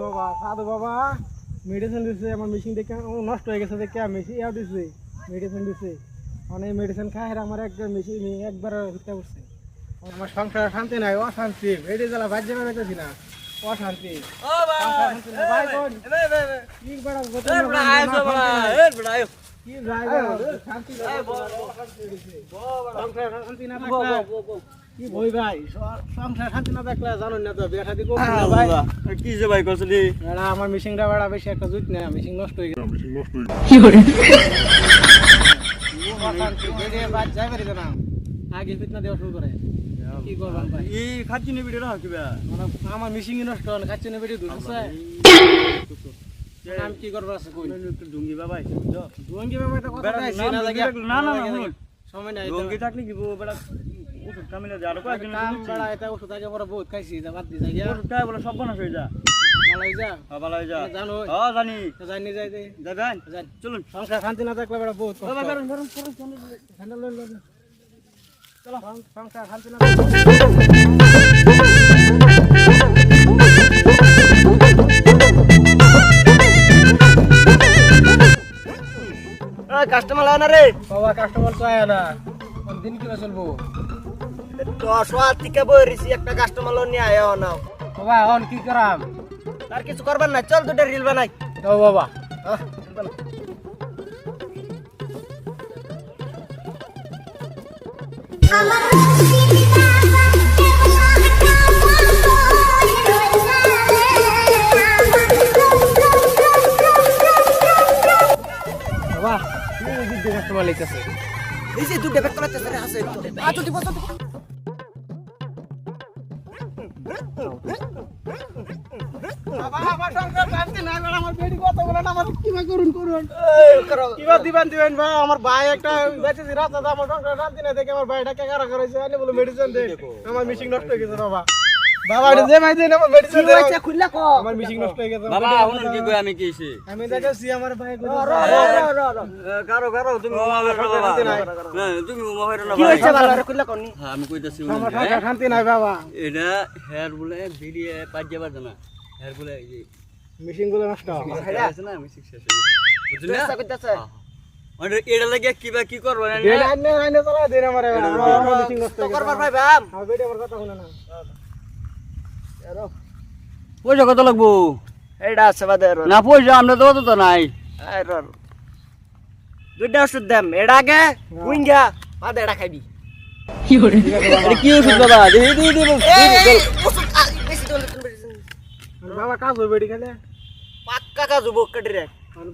বাবা সাধু বাবা মেডিসিন দিছে আমার মেশিন দেখে নষ্ট হয়ে গেছে দেখে মেশিন ইয়াও দিছে মেডিসিন দিছে অনেক মেডিসিন খাই আমার একবার মেশিন একবার হত্যা করছে আমার সংসার শান্তি নাই অশান্তি এটি জ্বালা বাদ যাবে বেঁচেছি না অশান্তি আমার মিশিংটা বাড়া বেশি একটা জুট না মিশিং নষ্ট হয়ে গেছে আগে ফিতনা দেওয়া শুরু করে কি করব ভাই এই খাচ্ছি নি ভিডিও রাখ কিবা আমার মিশিং নষ্ট হল খাচ্ছি নি ভিডিও দুসে নাম কি করব আছে কই ডুঙ্গি বাবাই ডুঙ্গি বাবাই তো কথা আছে না লাগে না না সময় নাই ডুঙ্গি থাকলে কি বড় ওষুধ কামিলে যা আর কয়েকদিন বড় এটা ওষুধ আগে বড় বহুত খাইছি যা বাদ দি যাই ওষুধ খাই বলে সব বনাস হয়ে যা ভালোই যা হ্যাঁ ভালোই যা জানো হ্যাঁ জানি জানি যাই দে যাবেন চলুন সংসার শান্তি না থাকলে বড় বহুত কষ্ট করুন করুন করুন হ্যান্ডেল লন চলো সংসার শান্তি না কাস্টমার আয় না রে বাবা কাস্টমার তো আয় না কোন দিন কি চলবো তো সোয়া থেকে বইরিছি একটা কাস্টমার নিয়ে আয় না বাবা অন কি করাম আর কিছু করবেন না চল দুটো রিল বানাই দাও বাবা বাবা কি দিদি কাস্টমার লাইতেছে এই যে দুটো ব্যাক করতে রে আছে আচ্ছা দিব তো বাবা আমার সংসার শান্তি নাই বড় আমার বেডি কত বলে না আমার কিবা করুন কিবা দিবেন ভাই আমার ভাই একটা বেঁচেছি রাস্তা আমার সংসার শান্তি নাই দেখে আমার ভাইটা কেকারা করেছে আনি বলে মেডিসিন দে আমার মিশিং নষ্ট হয়ে গেছে বাবা বাবা যে ভাই দেন আমার মেডিসিন দে আচ্ছা খুললা কো আমার মিশিং নষ্ট হয়ে গেছে বাবা এখন কি কই আমি কইছি আমি দেখেছি আমার ভাই কই কারো তুমি না তুমি মোবাইল না কি হইছে ভালো রে খুললা কোনি হ্যাঁ আমি কইতাছি আমার সংসার শান্তি নাই বাবা এটা হেয়ার বলে ভিডিও পাজ যাবার না হেয়ার বলে এই যে মিশিং গুলো নষ্ট আছে না মিশিং শেষ হয়ে গেছে বুঝলি না কইতাছে মানে এডা লাগে কিবা কি করব না আইনে চলা দেন আমারে মিশিং নষ্ট তো করবার ভাই বাম হ্যাঁ ভিডিও আমার কথা শুনে না পয়সা কত লাগবো এইটা আছে বাদে না পয়সা আমরা তো নাই দুইটা ওষুধ দাম এটা আগে উইঙ্গা বাদে এটা খাবি কি করে এটা কি ওষুধ বাবা দি ওষুধ বেশি দলে বাবা কাজ হবে বেডি খেলে পাক্কা কাজ হবে কটরে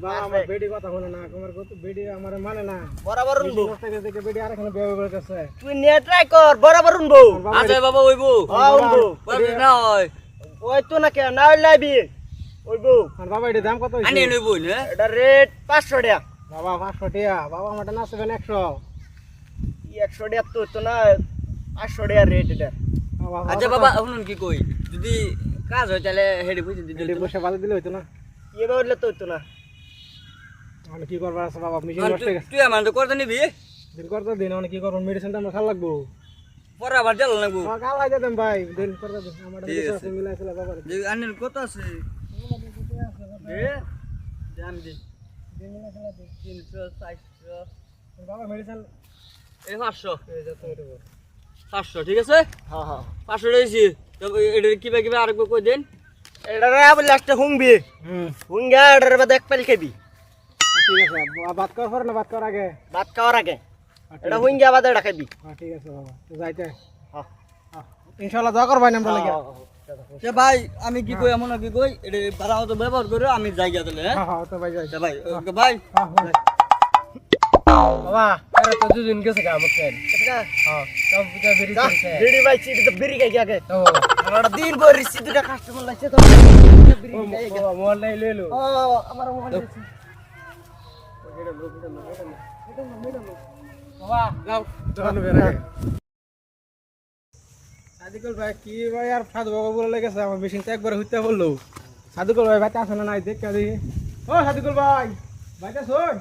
বাবা আমার বেডি কথা শুনে না তোমার কত বেডি আমার মানে না বরাবর উনবো দেখে বেডি আর এখানে বেবে করতেছে তুই নে ট্রাই কর বরাবর উনবো আচ্ছা বাবা ওইবো হ্যাঁ উনবো না হয় ওই তো না কে না লাইবি ওইবো আর বাবা এর দাম কত হইছে আনি লইবো না এটা রেট 500 টাকা বাবা 500 টাকা বাবা আমারটা না 700 100 টাকা তো না 800 টাকা রেট এটা আচ্ছা বাবা শুনুন কি কই যদি কাজ হয় তাহলে হেডি বুঝি দিলে বসে বাদ দিলে হইতো না এবার হইলে তো হইতো না মানে কি করবার আছে বাবা মিশিং নষ্ট হয়ে গেছে তুই আমার তো করতে নিবি দিন করতে দিন মানে কি করব মেডিসিনটা আমরা খাওয়া লাগবো পরে আবার জাল লাগবো খাওয়া যাবেন ভাই দিন করতে দিন আমার মেডিসিন মিলাইছিল বাবা যে আনিল কত আছে দে জান দে দিন মিলাইছিল 300 400 বাবা মেডিসিন এই 500 এই যত এটা 500 ঠিক আছে হ্যাঁ হ্যাঁ 500 দিছি তো এটা কিবা আরেকবার কই দেন এটা রে বলে একটা হুংবি হুঙ্গা এর বাদে এক পাল খাবি ঠিক আছে বাত কর পর না বাত কর আগে বাত কর আগে এটা হুঙ্গা বাদে এটা খাবি হ্যাঁ ঠিক আছে বাবা তো যাইতে হ্যাঁ ইনশাআল্লাহ দোয়া করবাই আমরা লাগি এ ভাই আমি কি কই এমন কি কই এটা ভাড়া তো ব্যবহার করে আমি যাই গিয়া তাহলে হ্যাঁ হ্যাঁ তো ভাই যাই ভাই ওকে ভাই বাবা আরে তো দুদিন গেছে কাম করেন হ্যাঁ সব বুঝা বেরি করছে বেরি ভাই চিট তো বেরি খাই আগে ও আমরা দিন ভর রিসি দুটা কাস্টমার লাগছে তো বেরি খাই আগে মোবাইল নাই লইলো ও আমার মোবাইল আছে বাবা যাও দোকানে বেরা সাদিকুল ভাই কি ভাই আর ফাদ বাবা বলে লেগেছে আমার মেশিনটা একবার হইতে বললো সাদিকুল ভাই বাইতে আসে না নাই দেখ কাদি ও সাদিকুল ভাই বাইতে শুন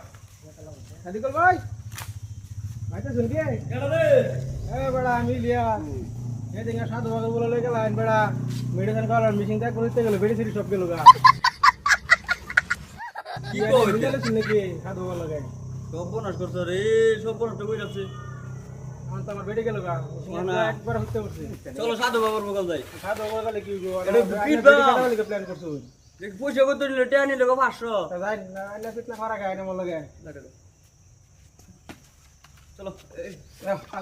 সাদিকুল ভাই বাইতে শুন কি কেন রে এ বড়া আমি লিয়া এদিকে সাধু বাবা বলে লই গেল আইন বেড়া মেডিসিন খাওয়ার মিশিং ত্যাগ করতে গেল মেডিসিন সব গেল গা কি কইতে গেল নাকি সাধু বাবা লাগে সব বনাস করছ রে সব বনাস তো কই যাচ্ছে আমার তো আমার বেড়ে গেল গা একবার হতে করছে চলো সাধু বাবার বগল যাই সাধু বাবা গেলে কি গো এটা পিটবা প্ল্যান করছো দেখ পয়সা কত নিলে টেয়া নিলে 500 তা যাই না আইনা পিটনা ফারা গায় না মন লাগে চলো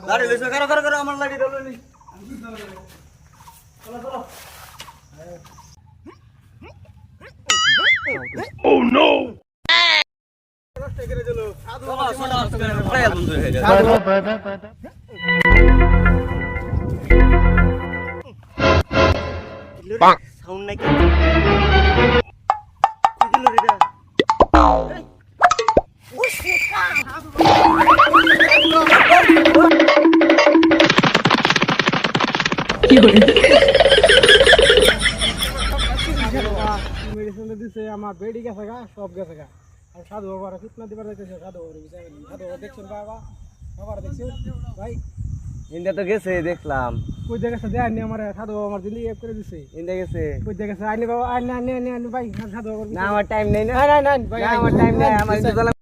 গাড়ি লইছো করো আমার লাগি দাও নি চলো চলো Oh no! সাউন্ড নাকি মেডিসিন দিছে আমার বেডি গেছে গা সব গেছে গা আর সাধু বাবার ফিটনা দিবার যাইতেছে সাধু বাবার বিচার সাধু বাবা দেখছেন বাবা বাবার দেখছেন ভাই ইন্দা তো গেছে দেখলাম কই জায়গা সাথে আইনি আমার সাধু বাবা আমার দিল্লি এপ করে দিছে ইন্দা গেছে কই জায়গা সাথে আইনি বাবা আইনি ভাই সাধু বাবা না আমার টাইম নেই না ভাই আমার টাইম নেই আমার